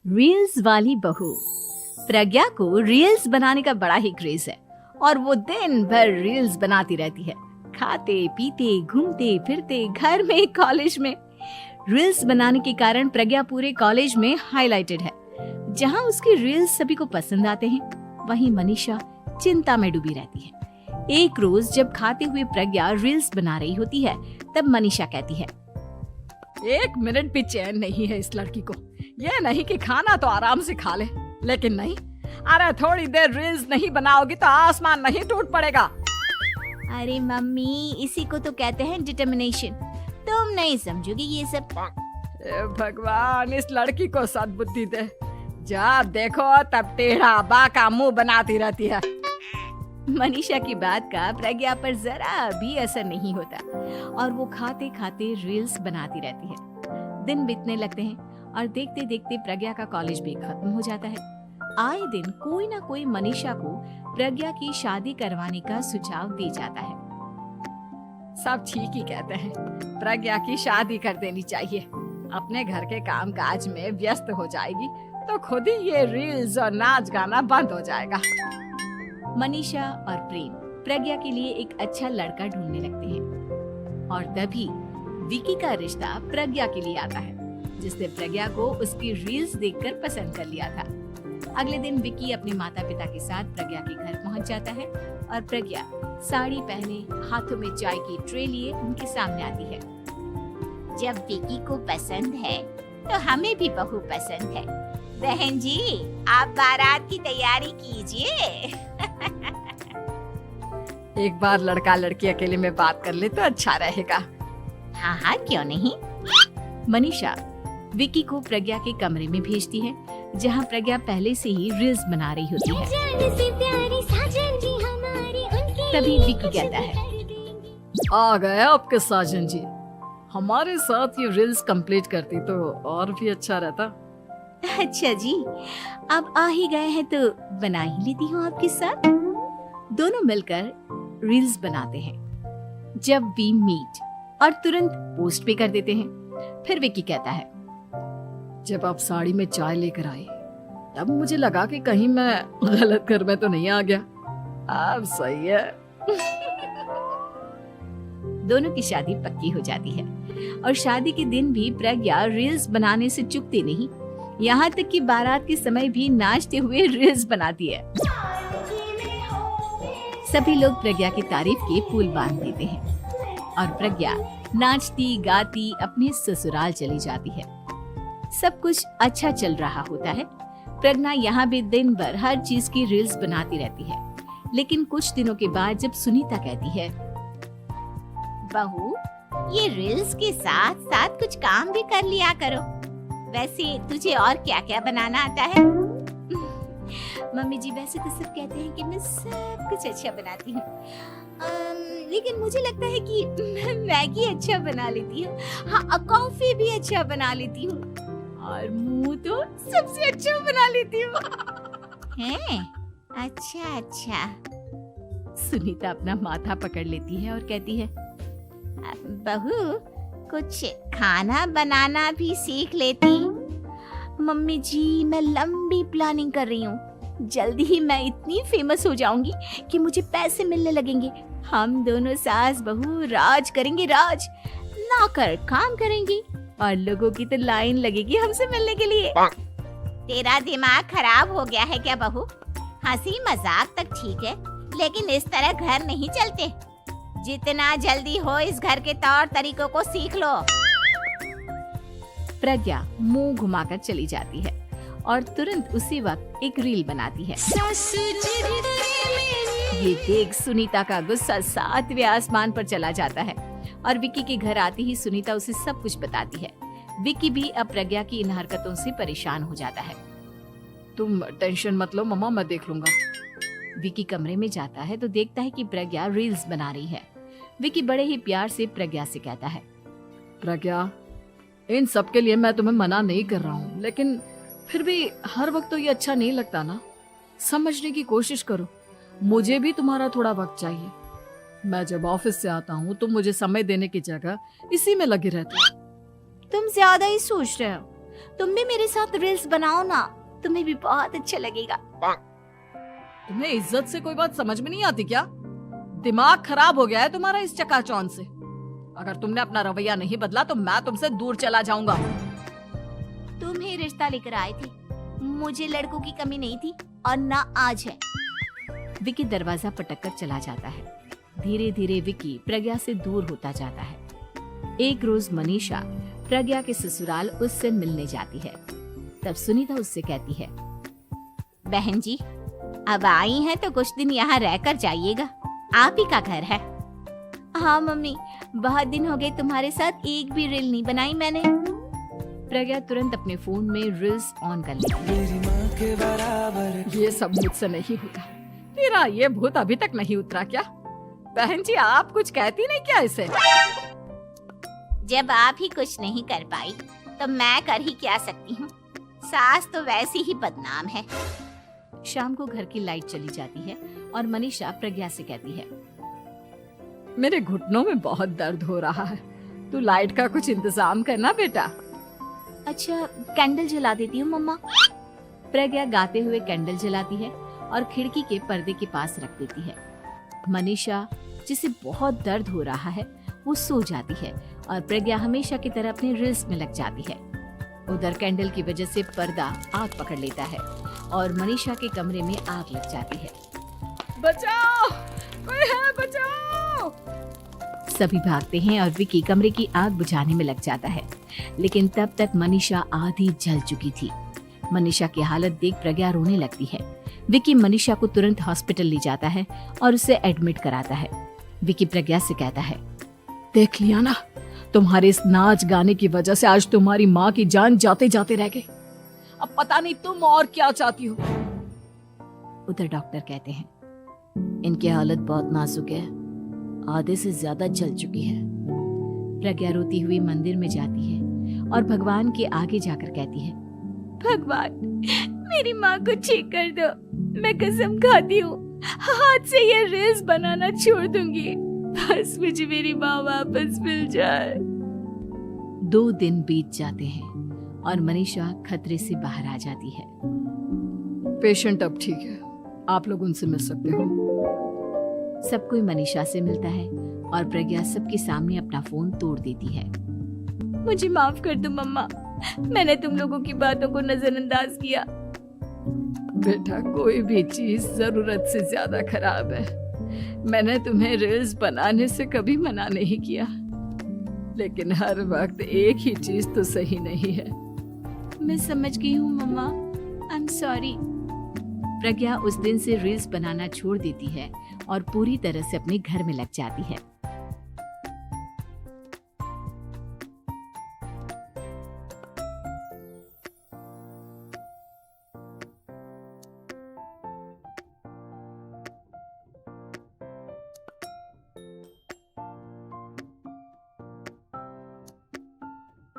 Reels वाली बहू। प्रज्ञा को रील्स बनाने का बड़ा ही क्रेज है और वो दिन भर रील्स बनाती रहती है। खाते पीते घूमते फिरते घर में कॉलेज में रील्स बनाने के कारण प्रज्ञा पूरे कॉलेज में हाईलाइटेड है। जहां उसकी रील्स सभी को पसंद आते हैं, वहीं मनीषा चिंता में डूबी रहती है। एक रोज जब खाते हुए प्रज्ञा रील्स बना रही होती है, तब मनीषा कहती है, 1 मिनट भी चैन नहीं है इस लड़की को। ये नहीं कि खाना तो आराम से खा ले, लेकिन नहीं, अरे थोड़ी देर रील्स नहीं बनाओगी तो आसमान नहीं टूट पड़ेगा। अरे मम्मी, इसी को तो कहते हैं डिटर्मिनेशन। तुम नहीं समझोगी ये सब। भगवान, इस लड़की को सद्बुद्धि दे। जब देखो तब टेढ़ा बाका मुंह बनाती रहती है। मनीषा की बात का प्रज्ञा पर जरा भी असर नहीं होता और वो खाते खाते रील्स बनाती रहती है। दिन बीतने लगते हैं और देखते देखते प्रज्ञा का कॉलेज भी खत्म हो जाता है। आए दिन कोई ना कोई मनीषा को प्रज्ञा की शादी करवाने का सुझाव दे जाता है। सब ठीक ही कहते हैं, प्रज्ञा की शादी कर देनी चाहिए। अपने घर के काम काज में व्यस्त हो जाएगी तो खुद ही ये रील्स और नाच गाना बंद हो जाएगा। मनीषा और प्रेम प्रज्ञा के लिए एक अच्छा लड़का ढूंढने लगते हैं और तभी विकी का रिश्ता प्रज्ञा के लिए आता है, जिसने प्रज्ञा को उसकी रील्स देखकर पसंद कर लिया था। अगले दिन विकी अपने माता पिता के साथ प्रज्ञा के घर पहुंच जाता है और प्रज्ञा साड़ी पहने हाथों में चाय की ट्रे लिए उनके सामने आती है। जब विकी को पसंद है तो हमें भी बहू पसंद है। बहन जी, आप बारात की तैयारी कीजिए। एक बार लड़का लड़की अकेले में बात कर ले तो अच्छा रहेगा। हाँ हाँ, क्यों नहीं। मनीषा विकी को प्रज्ञा के कमरे में भेजती है, जहां प्रज्ञा पहले से ही रील्स बना रही होती है। तभी विकी कहता है, आ गए आपके साजन जी। हमारे साथ ये रील्स कंप्लीट करती तो और भी अच्छा रहता। अच्छा जी, अब आ ही गए हैं तो बना ही लेती हूँ आपके साथ। दोनों मिलकर रील्स बनाते हैं। जब वी मीट और तुरंत पोस्ट भी कर देते हैं। फिर विकी कहता है, जब आप साड़ी में चाय लेकर आई तब मुझे लगा कि कहीं मैं गलत घर में तो नहीं आ गया। अब सही है। दोनों की शादी पक्की हो जाती है और शादी के दिन भी प्रज्ञा रील्स बनाने से चूकती नहीं। यहाँ तक कि बारात के समय भी नाचते हुए रील्स बनाती है। सभी लोग प्रज्ञा की तारीफ के पुल बांध देते हैं और प्रज्ञा नाचती गाती अपने ससुराल चली जाती है। सब कुछ अच्छा चल रहा होता है। प्रज्ञा यहाँ भी दिन भर हर चीज की रील्स बनाती रहती है। लेकिन कुछ दिनों के बाद जब सुनीता कहती है, बहू, ये रील्स के साथ साथ कुछ काम भी कर लिया करो। वैसे तुझे और क्या क्या बनाना आता है? मम्मी जी, वैसे तो सब कहते हैं कि मैं सब कुछ अच्छा बनाती हूँ, लेकिन मुझे लगता है कि मैं मैगी अच्छा बना लेती हूँ। हाँ, कॉफी भी अच्छा बना लेती हूँ और मुंह तो सबसे अच्छा बना लेती हूँ। हैं? अच्छा अच्छा। सुनीता अपना माथा पकड़ लेती है और कहती है, बहू, कुछ खाना बनाना भी सीख लेती। मम्मी जी, मैं लंबी प्लानिंग कर रही हूँ। जल्दी ही मैं इतनी फेमस हो जाऊंगी कि मुझे पैसे मिलने लगेंगे। हम दोनों सास बहू राज करेंगे, राज। नौकर काम करेंगे और लोगों की तो लाइन लगेगी हमसे मिलने के लिए। तेरा दिमाग खराब हो गया है क्या बहू? हंसी मजाक तक ठीक है, लेकिन इस तरह घर नहीं चलते। जितना जल्दी हो इस घर के तौर तरीकों को सीख लो। प्रज्ञा मुंह घुमाकर चली जाती है और तुरंत उसी वक्त एक रील बनाती है। ये देख सुनीता का गुस्सा 7वें आसमान पर चला जाता है और विकी के घर आती ही सुनीता उसे सब कुछ बताती है। विकी भी अब प्रज्ञा की इन हरकतों से परेशान हो जाता है। तुम टेंशन मत लो मम्मा, मैं देख लूंगा। विकी कमरे में जाता है तो देखता है कि प्रज्ञा रील्स बना रही है। विकी बड़े ही प्यार से प्रज्ञा से कहता है, प्रज्ञा, इन सब के लिए मैं तुम्हें मना नहीं कर रहा हूँ, लेकिन फिर भी हर वक्त तो ये अच्छा नहीं लगता ना। समझने की कोशिश करो, मुझे भी तुम्हारा थोड़ा वक्त चाहिए। मैं जब ऑफिस से आता हूँ तो मुझे समय देने की जगह इसी में लगी रहती है। तुम ज्यादा ही सोच रहे हो। तुम भी मेरे साथ रील्स बनाओ ना, तुम्हें भी बहुत अच्छा लगेगा। तुम्हें इज्जत से कोई बात समझ में नहीं आती क्या? दिमाग खराब हो गया है तुम्हारा इस चकाचौंध से। अगर तुमने अपना रवैया नहीं बदला तो मैं तुमसे दूर चला जाऊंगा। तुम ही रिश्ता लेकर आए थे, मुझे लड़कों की कमी नहीं थी और ना आज है। विकी दरवाजा पटककर चला जाता है। धीरे धीरे विकी प्रज्ञा से दूर होता जाता है। एक रोज मनीषा प्रज्ञा के ससुराल उससे मिलने जाती है। तब सुनीता उससे कहती है, बहन जी, अब आई हैं तो कुछ दिन यहाँ रहकर जाइएगा, आप ही का घर है। हाँ मम्मी, बहुत दिन हो गए तुम्हारे साथ एक भी रील नहीं बनाई मैंने। प्रज्ञा तुरंत अपने फोन में रील्स ऑन कर लेती है। ये सब मुझसे नहीं होता। तेरा ये भूत अभी तक नहीं उतरा क्या? बहन जी, आप कुछ कहती नहीं क्या इसे? जब आप ही कुछ नहीं कर पाई तो मैं कर ही क्या सकती हूँ। सास तो वैसी ही बदनाम है। शाम को घर की लाइट चली जाती है और मनीषा प्रज्ञा से कहती है, मेरे घुटनों में बहुत दर्द हो रहा है, तू लाइट का कुछ इंतजाम करना बेटा। अच्छा, कैंडल जला देती हूँ मम्मा। प्रज्ञा गाते हुए कैंडल जलाती है और खिड़की के पर्दे के पास रख देती है। मनीषा, जिसे बहुत दर्द हो रहा है, वो सो जाती है और प्रज्ञा हमेशा की तरह अपने रील्स में लग जाती है। उधर कैंडल की वजह से पर्दा आग पकड़ लेता है और मनीषा के कमरे में आग लग जाती है। बचाओ, कोई है, बचाओ। सभी भागते हैं और विकी कमरे की आग बुझाने में लग जाता है, लेकिन तब तक मनीषा आधी जल चुकी थी। मनीषा की हालत देख प्रज्ञा रोने लगती है। विकी मनीषा को तुरंत हॉस्पिटल ले जाता है और उसे एडमिट कराता है। विकी प्रज्ञा से कहता है, देख लिया ना, तुम्हारे इस नाच गाने की वजह से आज तुम्हारी माँ की जान जाते जाते रह गई। अब पता नहीं तुम और क्या चाहती हो। उधर डॉक्टर कहते हैं, इनकी हालत बहुत नाजुक है, आधे से ज्यादा जल चुकी है। प्रज्ञा रोती हुई मंदिर में जाती है और भगवान के आगे जाकर कहती है, भगवान, मेरी माँ को ठीक कर दो। मैं कसम खाती हूँ, हाथ से ये रील्स बनाना छोड़ दूंगी। बस मुझे मेरी माँ वापस मिल जाए। 2 दिन बीत जाते हैं और मनीषा खतरे से बाहर आ जाती है। पेशेंट अब ठीक है, आप लोग उनसे मिल सकते हो। सब कोई मनीषा से मिलता है और प्रज्ञा सबके सामने अपना फोन तोड़ देती है। मुझे माफ कर दो मम्मा, मैंने तुम लोगों की बातों को नजरअंदाज किया। बेटा, कोई भी चीज जरूरत से ज्यादा खराब है। मैंने तुम्हें रील्स बनाने से कभी मना नहीं किया, लेकिन हर वक्त एक ही चीज तो सही नहीं है। मैं समझ गई हूँ मम्मा, आई एम सॉरी। प्रज्ञा उस दिन से रील्स बनाना छोड़ देती है और पूरी तरह से अपने घर में लग जाती है।